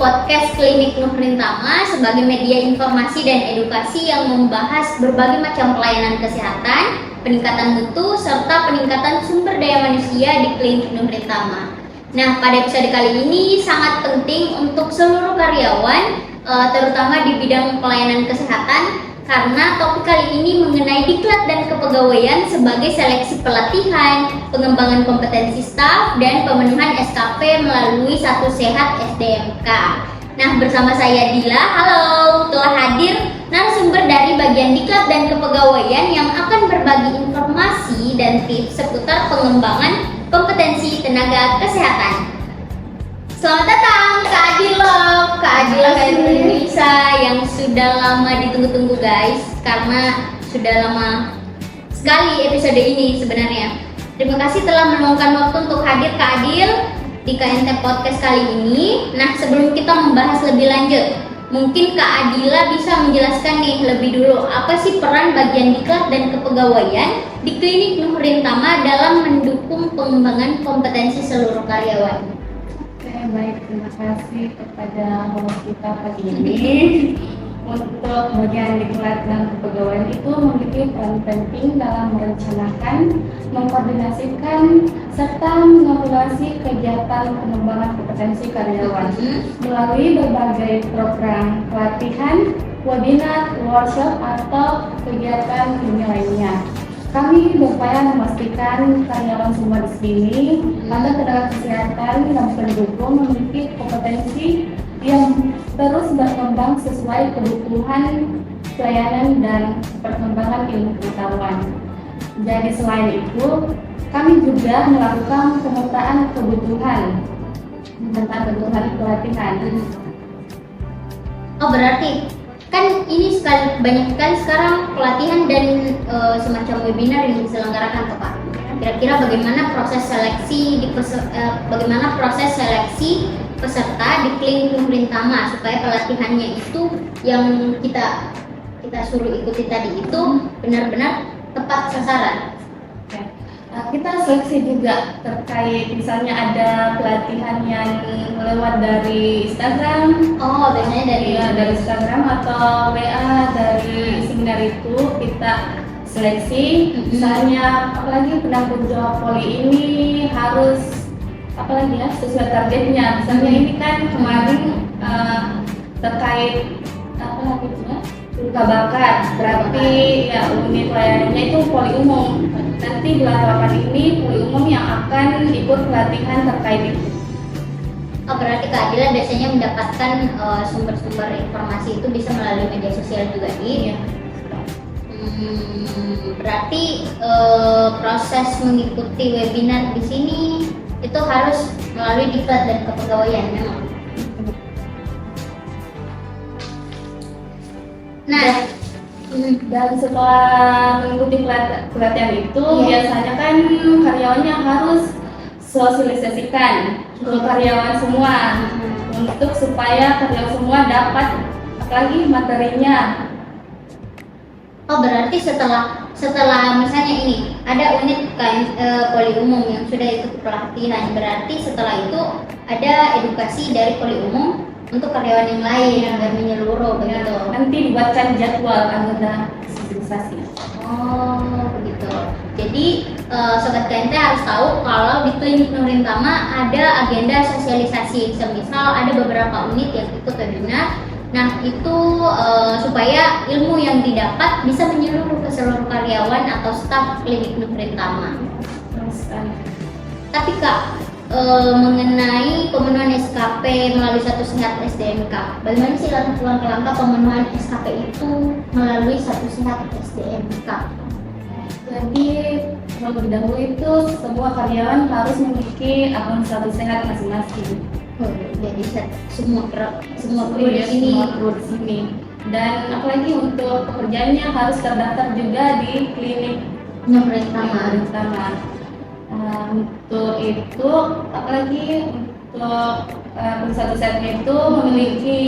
podcast Klinik Nuhrintama sebagai media informasi dan edukasi yang membahas berbagai macam pelayanan kesehatan, peningkatan mutu, serta peningkatan sumber daya manusia di Klinik Nuhrintama. Nah, pada episode kali ini sangat penting untuk seluruh karyawan, terutama di bidang pelayanan kesehatan, karena topik kali ini mengenai diklat dan kepegawaian sebagai seleksi pelatihan, pengembangan kompetensi staf, dan pemenuhan SKP melalui Satu Sehat SDMK. Nah, bersama saya Dila, halo, telah hadir narasumber dari bagian diklat dan kepegawaian yang akan berbagi informasi dan tips seputar pengembangan kompetensi tenaga kesehatan. Selamat datang Kak Adila Indonesia yang sudah lama ditunggu-tunggu guys, karena sudah lama sekali episode ini sebenarnya. Terima kasih telah meluangkan waktu untuk hadir Kak Adil di KNT Podcast kali ini. Nah, sebelum kita membahas lebih lanjut, mungkin Kak Adila bisa menjelaskan nih lebih dulu apa sih peran bagian diklat dan kepegawaian di Klinik Nuhrintama dalam mendukung pengembangan kompetensi seluruh karyawan. Baik, terima kasih kepada host kita pagi ini. Untuk bagian diklat dan kepegawaian itu memiliki peran penting dalam merencanakan, mengkoordinasikan, serta mengevaluasi kegiatan pengembangan kompetensi karyawan melalui berbagai program pelatihan, webinar, workshop, atau kegiatan lainnya. Kami berupaya memastikan karyawan semua di sini atau tenaga kesehatan yang pendukung memiliki kompetensi yang terus berkembang sesuai kebutuhan pelayanan dan perkembangan ilmu pengetahuan. Jadi selain itu, kami juga melakukan pemetaan kebutuhan tentang kebutuhan pelatihan. Oh, berarti kan ini banyak sekali sekarang pelatihan dan semacam webinar yang diselenggarakan Pak. Kira-kira bagaimana proses seleksi peserta di Klinik Nuhrintama supaya pelatihannya itu yang kita suruh ikuti tadi itu benar-benar tepat sasaran. Kita seleksi juga terkait misalnya ada pelatihan yang lewat dari Instagram. Oh, biasanya dari Instagram atau WA dari seminar itu kita seleksi. Misalnya apalagi penanggung jawab poli ini harus apalagi ya sesuai targetnya. Misalnya ini kan kemarin terkait apa lagi ya? Luka bakar, berarti ya unit layanannya itu poli umum. Nanti bulan 8 ini poli umum yang akan ikut pelatihan terkait itu. Oh, berarti Kak Adila biasanya mendapatkan sumber-sumber informasi itu bisa melalui media sosial juga nih. Iya. Berarti proses mengikuti webinar di sini itu harus melalui diklat dan kepegawaian memang. Nah, dan setelah mengikuti pelatihan itu biasanya kan karyawannya harus sosialisasikan ke karyawan semua untuk supaya karyawan semua dapat apalagi materinya. Oh, berarti setelah misalnya ini ada unit poli umum yang sudah ikut pelatihan, berarti setelah itu ada edukasi dari poli umum untuk karyawan yang lain agar menyeluruh begitu. Nanti dibuatkan jadwal agenda sosialisasi. Oh, begitu. Jadi sobat KNT harus tahu kalau di Klinik Nuhrintama ada agenda sosialisasi. Semisal ada beberapa unit yang ikut webinar. Nah, itu supaya ilmu yang didapat bisa menyeluruh ke seluruh karyawan atau staf Klinik Nuhrintama. Tapi Kak, mengenai pemenuhan SKP melalui Satu Sehat SDMK, bagaimana sih langkah-langkah pemenuhan SKP itu melalui Satu Sehat SDMK? Jadi terlebih dahulu itu semua karyawan harus memiliki akun Satu Sehat masing-masing. Oh, jadi semua perlu Iya, di sini. semua perlu di sini. Dan apalagi untuk pekerjaannya harus terdaftar juga di Klinik Nuhrintama. Untuk itu apalagi untuk Satu Sehatnya itu memiliki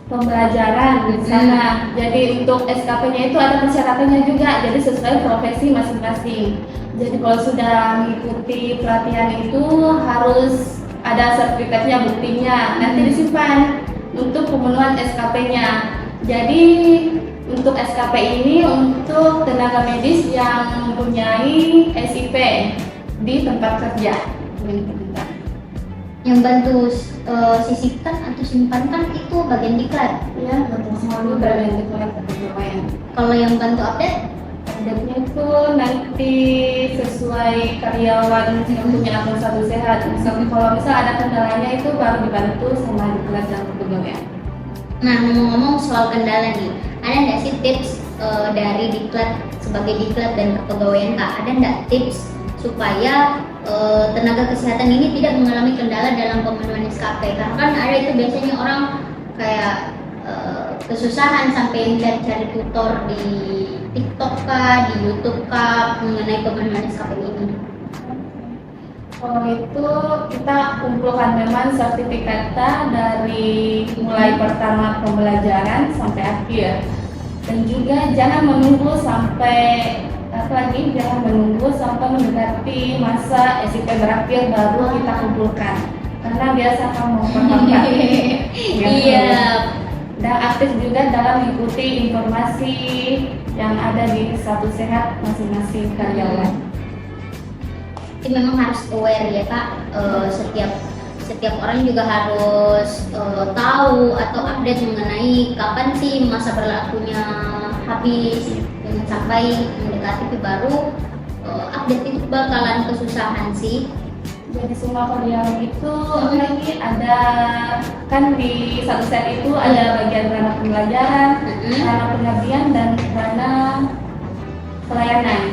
pembelajaran di sana. Jadi untuk SKP-nya itu ada persyaratannya juga, jadi sesuai profesi masing-masing. Jadi kalau sudah mengikuti pelatihan itu harus ada sertifikatnya, buktinya, nanti disimpan untuk pemenuhan SKP-nya. Jadi untuk SKP ini untuk tenaga medis yang mempunyai SIP di tempat kerja. Yang bantu sisipkan atau simpankan itu bagian diklat. Ya, betul sekali, berada di kepegawaian. Kalau yang bantu update, Update-nya itu nanti sesuai karyawan yang punya akun satu sehat. Misalnya kalau ada kendalanya itu baru dibantu sama diklat dan kepegawaian. nah ngomong-ngomong soal kendala nih, ada nggak sih tips dari diklat sebagai diklat dan kepegawaian Kak? Ada nggak tips supaya tenaga kesehatan ini tidak mengalami kendala dalam pemenuhan SKP? Karena kan ada itu biasanya orang kayak kesusahan sampai cari tutor di TikTok kah, di YouTube kah mengenai pemenuhan SKP ini. Kalau itu kita kumpulkan memang sertifikatnya dari mulai pertama pembelajaran sampai akhir, dan juga jangan menunggu sampai jangan menunggu sampai mendekati masa SIP berakhir baru kita kumpulkan, karena biasa kamu memperlambat. Iya. Dan aktif juga dalam mengikuti informasi yang ada di satu sehat masing-masing karyawan. Jadi memang harus aware ya Kak, setiap orang juga harus tahu atau update mengenai kapan sih masa berlakunya habis, jangan sampai mendekati baru update itu bakalan kesusahan sih. Jadi semua karyawan itu lagi ada kan di satu set itu ada bagian ranah pembelajaran, ranah pengabdian dan ranah pelayanan.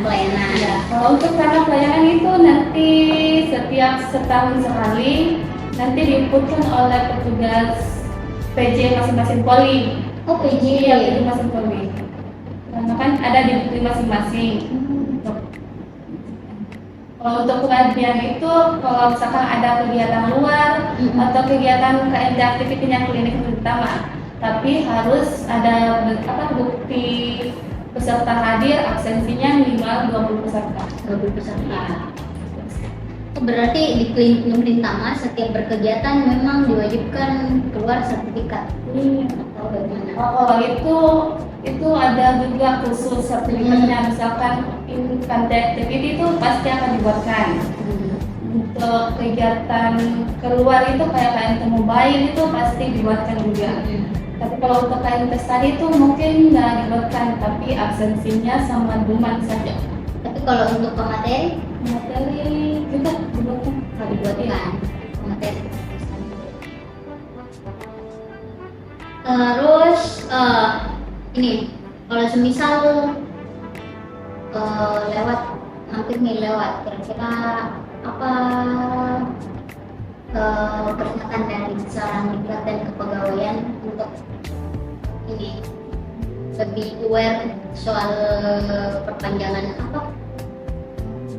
Ya, kalau untuk ranah pelayanan itu nanti setiap setahun sekali nanti diinputkan oleh petugas PJ masing-masing poli. Oh PJ ya, PJ masing poli. Karena kan ada di poli masing-masing. Kalau untuk pengabdian itu, kalau misalkan ada kegiatan luar atau kegiatan KMD aktivitinya klinik utama, tapi harus ada bukti peserta hadir, absensinya minimal 20 peserta. 20 peserta. Berarti di klinik Nurintama setiap berkegiatan memang diwajibkan keluar sertifikat. Atau bagaimana? Kalau itu ada juga khusus sertifikatnya, misalkan Infante Activity itu pasti akan dibuatkan. Untuk kegiatan keluar itu kayak KMT Mobile itu pasti dibuatkan juga. Tapi kalau untuk KMT tadi itu mungkin nggak dibuatkan, tapi absensinya sama duman saja. Tapi kalau untuk materi juga dibuatkan. Dibuatkan materi. Terus ini kalau semisal hampir nih lewat, kira-kira apa pernyataan dari seorang diklat dan kepegawaian untuk ini lebih aware soal perpanjangan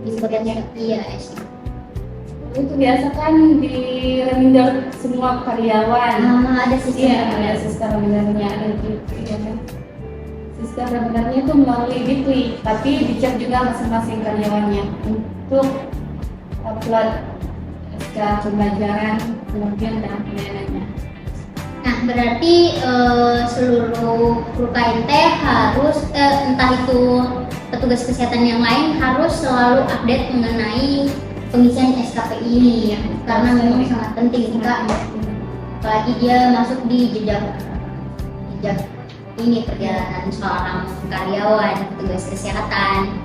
disebutnya IAS? Itu biasa kan di reminder semua karyawan. Ada sistem. Iya, ada sistem remindernya. Sistem remindernya itu melalui weekly, tapi dicek juga masing-masing karyawannya untuk upload SK pembelajaran, pengabdian dan pelayanannya. Nah, berarti seluruh kru KMT harus entah itu petugas kesehatan yang lain harus selalu update mengenai pengisian SKP ini ya, karena memang sangat penting Kak. Apalagi dia masuk di jejak ini perjalanan seorang karyawan petugas kesehatan.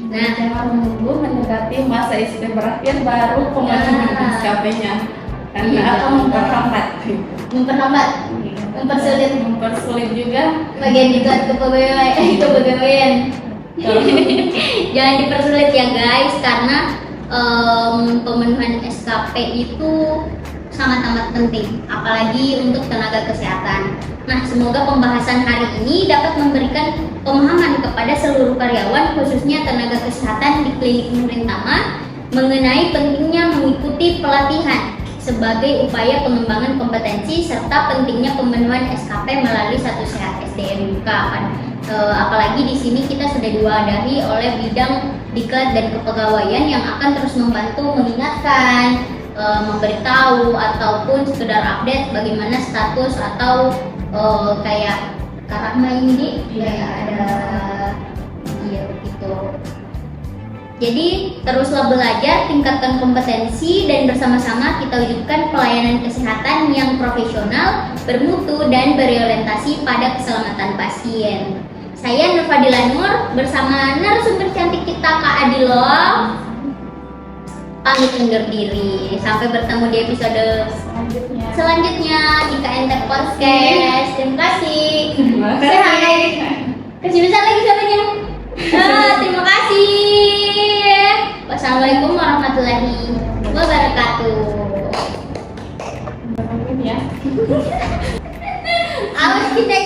Nah, jangan menunggu mendekati masa SIP berakhir baru pemenuhan SKP-nya, karena akan mempersulit juga bagian diklat kepegawaian. Jangan dipersulit ya guys, karena pemenuhan SKP itu sangat amat penting, apalagi untuk tenaga kesehatan. Nah, semoga pembahasan hari ini dapat memberikan pemahaman kepada seluruh karyawan, khususnya tenaga kesehatan di klinik Nurintama, mengenai pentingnya mengikuti pelatihan sebagai upaya pengembangan kompetensi serta pentingnya pemenuhan SKP melalui Satu Sehat SDM Buka. Apalagi di sini kita sudah diwadahi oleh bidang diklat dan kepegawaian yang akan terus membantu mengingatkan memberitahu ataupun sekedar update bagaimana status atau kayak Kak Rahma ini kayak ada begitu. Jadi teruslah belajar, tingkatkan kompetensi dan bersama-sama kita wujudkan pelayanan kesehatan yang profesional, bermutu dan berorientasi pada keselamatan pasien. Saya Nur Fadila Nur bersama narasumber cantik kita Kak Adilo pamit undur diri. Sampai bertemu di episode selanjutnya di KNT Podcast. Terima kasih. Hai. Kasih besar lagi suaranya. Terima kasih. Wassalamualaikum warahmatullahi wabarakatuh. Ya. Awas kita